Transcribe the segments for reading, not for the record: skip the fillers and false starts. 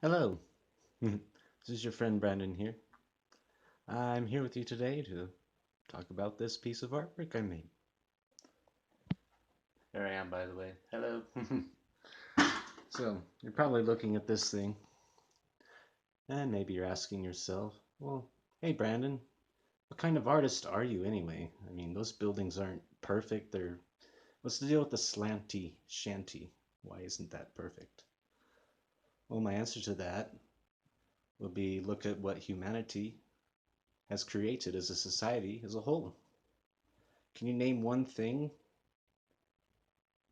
Hello, this is your friend Brandon here. I'm here with you today to talk about this piece of artwork I made. There I am, by the way. Hello. So, you're probably looking at this thing, and maybe you're asking yourself, well, hey Brandon, what kind of artist are you anyway? I mean, those buildings aren't perfect. What's the deal with the slanty shanty? Why isn't that perfect? Well, my answer to that will be look at what humanity has created as a society as a whole. Can you name one thing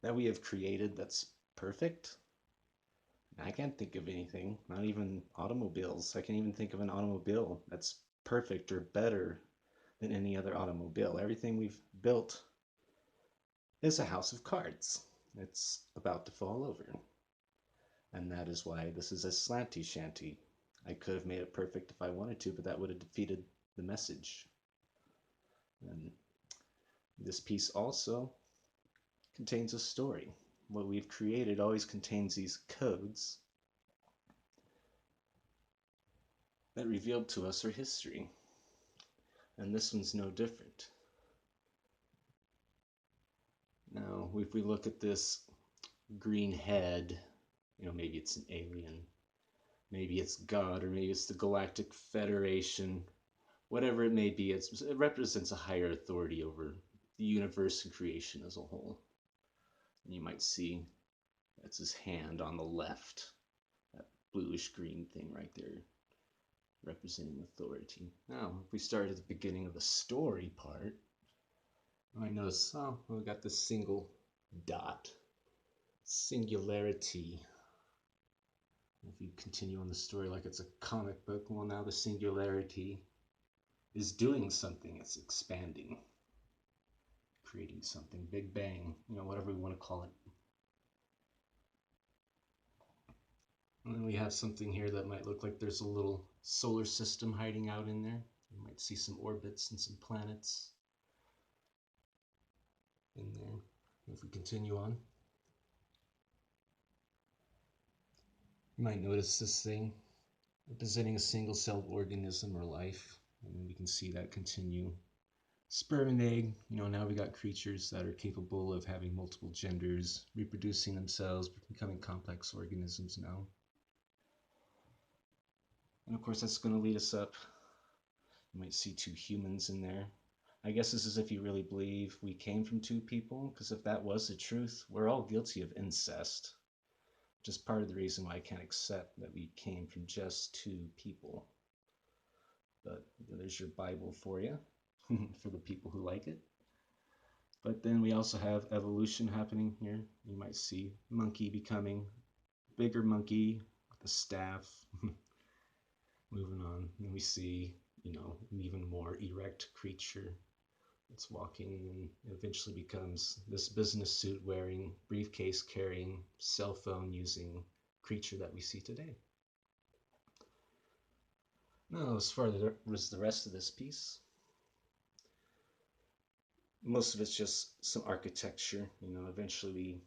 that we have created that's perfect? I can't think of anything, not even automobiles. I can't even think of an automobile that's perfect or better than any other automobile. Everything we've built is a house of cards. It's about to fall over. And that is why this is a slanty shanty. I could have made it perfect if I wanted to, but that would have defeated the message. And this piece also contains a story. What we've created always contains these codes that revealed to us our history. And this one's no different. Now, if we look at this green head, maybe it's an alien, maybe it's God, or maybe it's the Galactic Federation, whatever it may be, it represents a higher authority over the universe and creation as a whole. And you might see that's his hand on the left, that bluish green thing right there, representing authority. Now, if we start at the beginning of the story part, you might notice, we got this single dot, singularity. If you continue on the story like it's a comic book, well, now the singularity is doing something, it's expanding, creating something, Big Bang, whatever we want to call it. And then we have something here that might look like there's a little solar system hiding out in there. You might see some orbits and some planets in there. If we continue on, you might notice this thing representing a single-celled organism or life. And we can see that continue. Sperm and egg, now we got creatures that are capable of having multiple genders, reproducing themselves, becoming complex organisms now. And of course, that's going to lead us up. You might see two humans in there. I guess this is if you really believe we came from two people, because if that was the truth, we're all guilty of incest. Just part of the reason why I can't accept that we came from just two people. But there's your Bible for you, for the people who like it. But then we also have evolution happening here. You might see monkey becoming bigger monkey with a staff. Moving on, and we see, an even more erect creature that's walking and eventually becomes this business suit wearing, briefcase carrying, cell phone using creature that we see today. Now, as far as the rest of this piece, most of it's just some architecture. Eventually we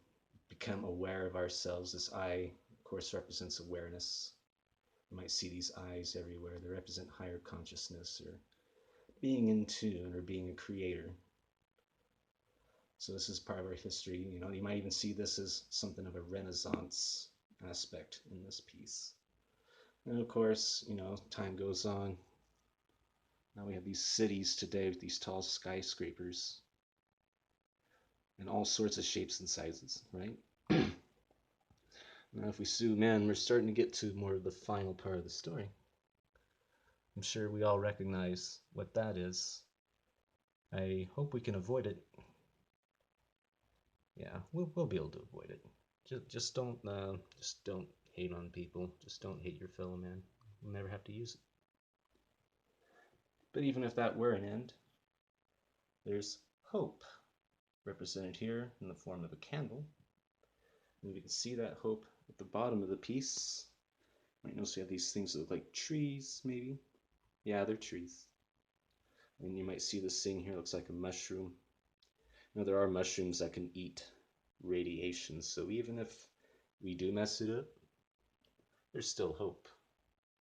become aware of ourselves. This eye, of course, represents awareness. You might see these eyes everywhere. They represent higher consciousness or being in tune or being a creator. So this is part of our history. You might even see this as something of a Renaissance aspect in this piece. And of course, time goes on. Now we have these cities today with these tall skyscrapers and all sorts of shapes and sizes, right? Now if we zoom in, we're starting to get to more of the final part of the story. I'm sure we all recognize what that is. I hope we can avoid it. Yeah, we'll be able to avoid it. Just don't hate on people. Just don't hate your fellow man. You'll never have to use it. But even if that were an end, there's hope represented here in the form of a candle. And we can see that hope at the bottom of the piece. You might notice we have these things that look like trees, maybe. Yeah, they're trees. And you might see this thing here looks like a mushroom. There are mushrooms that can eat radiation, so even if we do mess it up, there's still hope.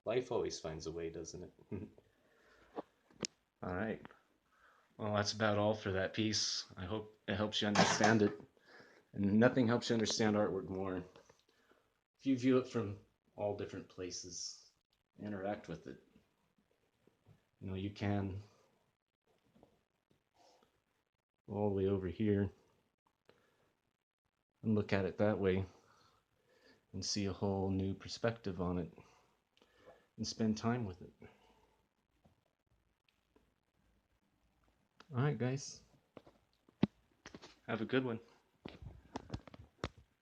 Life always finds a way, doesn't it? All right. Well, that's about all for that piece. I hope it helps you understand it. And nothing helps you understand artwork more if you view it from all different places, interact with it. You know, you can go all the way over here and look at it that way and see a whole new perspective on it and spend time with it. All right, guys. Have a good one.